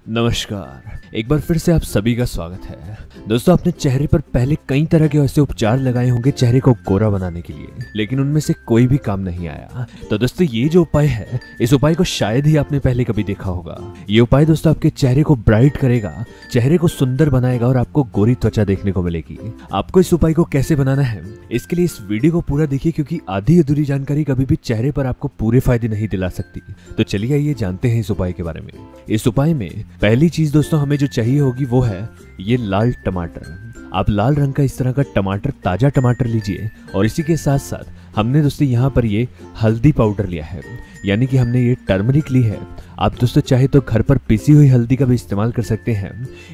नमस्कार, एक बार फिर से आप सभी का स्वागत है। दोस्तों, अपने चेहरे पर पहले कई तरह के ऐसे उपचार लगाए होंगे चेहरे को गोरा बनाने के लिए, लेकिन उनमें से कोई भी काम नहीं आया। तो दोस्तों, ये जो उपाय है, इस उपाय को शायद ही आपने पहले कभी देखा होगा। ये उपाय दोस्तों आपके चेहरे को ब्राइट करेगा, चेहरे को सुंदर बनाएगा और आपको गोरी त्वचा देखने को मिलेगी। आपको इस उपाय को कैसे बनाना है, इसके लिए इस वीडियो को पूरा देखिए, क्योंकि आधी अधूरी जानकारी कभी भी चेहरे पर आपको पूरे फायदे नहीं दिला सकती। तो चलिए आइए जानते हैं इस उपाय के बारे में। इस उपाय में पहली चीज दोस्तों हमें जो चाहिए होगी वो है ये लाल टमाटर। आप लाल रंग का इस तरह का टमाटर, ताजा टमाटर लीजिए और इसी के साथ साथ हमने दोस्तों यहाँ पर ये हल्दी पाउडर लिया है, यानी कि हमने ये टर्मरिक ली है। आप दोस्तों चाहे तो घर पर पिसी हुई हल्दी का भी इस्तेमाल कर सकते हैं।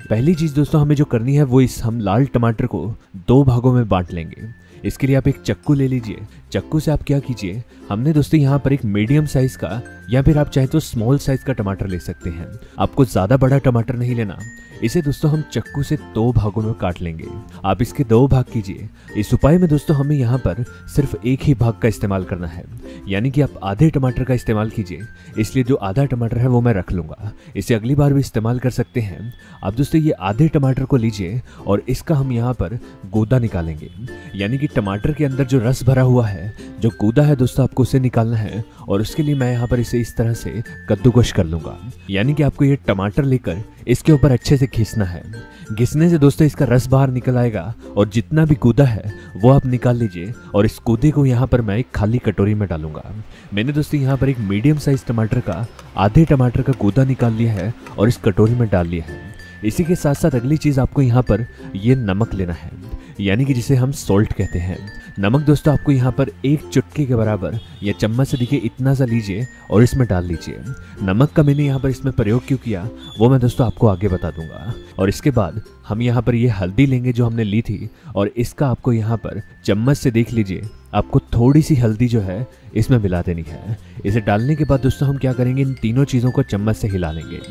पहली चीज दोस्तों हमें जो करनी है वो हम लाल टमाटर को 2 भागों में बांट लेंगे। इसके लिए आप एक चक्कू ले लीजिए। चक्कू से आप क्या कीजिए, हमने दोस्तों यहाँ पर एक मीडियम साइज का या फिर आप चाहे तो स्मॉल साइज का टमाटर ले सकते हैं। आपको ज्यादा बड़ा टमाटर नहीं लेना। इसे दोस्तों हम चक्कू से 2 भागों में काट लेंगे। आप इसके 2 भाग कीजिए। इस उपाय में दोस्तों हमें यहाँ पर सिर्फ एक ही भाग का इस्तेमाल करना है, यानी कि आप आधे टमाटर का इस्तेमाल कीजिए। इसलिए जो आधा टमाटर है वो मैं रख लूंगा, इसे अगली बार भी इस्तेमाल कर सकते हैं। आप दोस्तों ये आधे टमाटर को लीजिए और इसका हम यहाँ पर गूदा निकालेंगे, यानी कि टमाटर के अंदर जो रस भरा हुआ है, जो गूदा है दोस्तों, आपको उसे निकालना है। और उसके लिए मैं यहाँ पर इसे इस तरह से कद्दूकश कर लूंगा, यानी कि आपको ये टमाटर लेकर इसके ऊपर अच्छे से घिसना है। घिसने से दोस्तों इसका रस बाहर निकल आएगा और जितना भी गूदा है वो आप निकाल लीजिए। और इस गूदे को यहाँ पर मैं एक खाली कटोरी में डालूंगा। मैंने दोस्तों यहाँ पर एक मीडियम साइज टमाटर का आधे टमाटर का गूदा निकाल लिया है और इस कटोरी में डाल लिया है। इसी के साथ साथ अगली चीज आपको यहाँ पर ये नमक लेना है, यानी कि जिसे हम सॉल्ट कहते हैं। नमक दोस्तों आपको यहाँ पर 1 चुटकी के बराबर या चम्मच से देखिए इतना सा लीजिए और इसमें डाल लीजिए। नमक का मैंने यहाँ पर इसमें प्रयोग क्यों किया वो मैं दोस्तों आपको आगे बता दूंगा। और इसके बाद हम यहाँ पर ये हल्दी लेंगे जो हमने ली थी, और इसका आपको यहाँ पर चम्मच से देख लीजिए, आपको थोड़ी सी हल्दी जो है इसमें मिला देनी है। इसे डालने के बाद दोस्तों हम क्या करेंगे, इन तीनों चीज़ों को चम्मच से हिला लेंगे।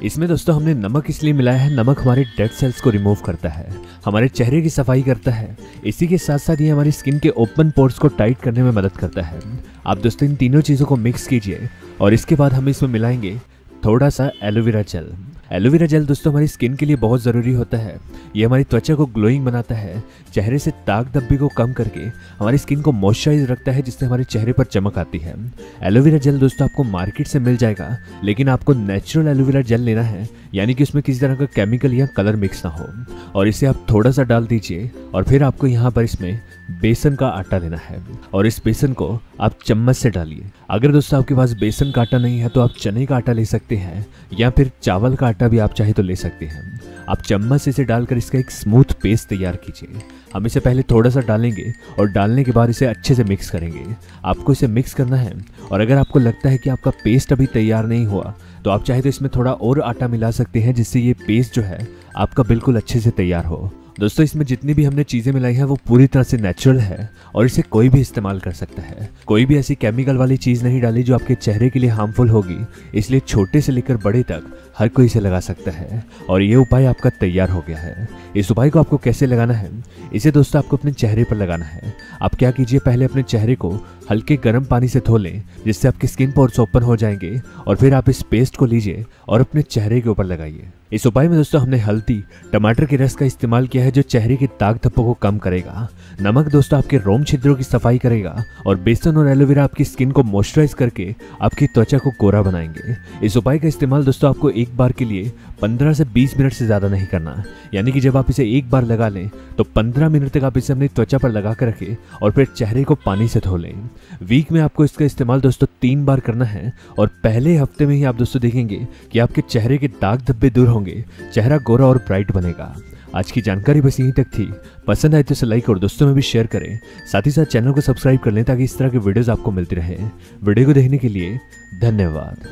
इसमें दोस्तों हमने नमक इसलिए मिलाया है, नमक हमारे डेड सेल्स को रिमूव करता है, हमारे चेहरे की सफाई करता है। इसी के साथ साथ ये हमारी स्किन के ओपन पोर्स को टाइट करने में मदद करता है। आप दोस्तों इन तीनों चीज़ों को मिक्स कीजिए और इसके बाद हम इसमें मिलाएंगे थोड़ा सा एलोवेरा जेल। एलोवेरा जेल दोस्तों हमारी स्किन के लिए बहुत ज़रूरी होता है। ये हमारी त्वचा को ग्लोइंग बनाता है, चेहरे से दाग धब्बे को कम करके हमारी स्किन को मॉइस्चराइज रखता है, जिससे हमारे चेहरे पर चमक आती है। एलोवेरा जेल दोस्तों आपको मार्केट से मिल जाएगा, लेकिन आपको नेचुरल एलोवेरा जेल लेना है, यानी कि उसमें किसी तरह का केमिकल या कलर मिक्स ना हो। और इसे आप थोड़ा सा डाल दीजिए और फिर आपको यहाँ पर इसमें बेसन का आटा लेना है और इस बेसन को आप चम्मच से डालिए। अगर दोस्तों आपके पास बेसन का आटा नहीं है तो आप चने का आटा ले सकते हैं या फिर चावल का आटा भी आप चाहे तो ले सकते हैं। आप चम्मच से इसे डालकर इसका एक स्मूथ पेस्ट तैयार कीजिए। हम इसे पहले थोड़ा सा डालेंगे और डालने के बाद इसे अच्छे से मिक्स करेंगे। आपको इसे मिक्स करना है और अगर आपको लगता है कि आपका पेस्ट अभी तैयार नहीं हुआ तो आप चाहे तो इसमें थोड़ा और आटा मिला सकते हैं, जिससे ये पेस्ट जो है आपका बिल्कुल अच्छे से तैयार हो। दोस्तों इसमें जितनी भी हमने चीज़ें मिलाई हैं वो पूरी तरह से नेचुरल है और इसे कोई भी इस्तेमाल कर सकता है। कोई भी ऐसी केमिकल वाली चीज़ नहीं डाली जो आपके चेहरे के लिए हार्मफुल होगी, इसलिए छोटे से लेकर बड़े तक हर कोई इसे लगा सकता है। और ये उपाय आपका तैयार हो गया है। इस उपाय को आपको कैसे लगाना है, इसे दोस्तों आपको अपने चेहरे पर लगाना है। आप क्या कीजिए, पहले अपने चेहरे को हल्के गर्म पानी से धो लें, जिससे आपकी स्किन पोर्स ओपन हो जाएंगे। और फिर आप इस पेस्ट को लीजिए और अपने चेहरे के ऊपर लगाइए। इस उपाय में दोस्तों हमने हल्दी, टमाटर के रस का इस्तेमाल किया है जो चेहरे के दाग धब्बों को कम करेगा। नमक दोस्तों आपके रोम छिद्रों की सफाई करेगा और बेसन और एलोवेरा आपकी स्किन को मॉइस्चराइज करके आपकी त्वचा को गोरा बनाएंगे। इस उपाय का इस्तेमाल दोस्तों आपको एक बार के लिए 15 से 20 मिनट से ज़्यादा नहीं करना, यानी कि जब आप इसे एक बार लगा लें तो 15 मिनट तक आप इसे अपनी त्वचा पर लगा कर रखें और फिर चेहरे को पानी से धो लें। वीक में आपको इसका इस्तेमाल दोस्तों 3 बार करना है और पहले हफ्ते में ही आप दोस्तों देखेंगे कि आपके चेहरे के दाग धब्बे दूर होंगे, चेहरा गोरा और ब्राइट बनेगा। आज की जानकारी बस यहीं तक थी। पसंद आए तो इसे लाइक और दोस्तों में भी शेयर करें। साथ ही साथ चैनल को सब्सक्राइब कर लें ताकि इस तरह के वीडियोस आपको मिलती रहे। वीडियो को देखने के लिए धन्यवाद।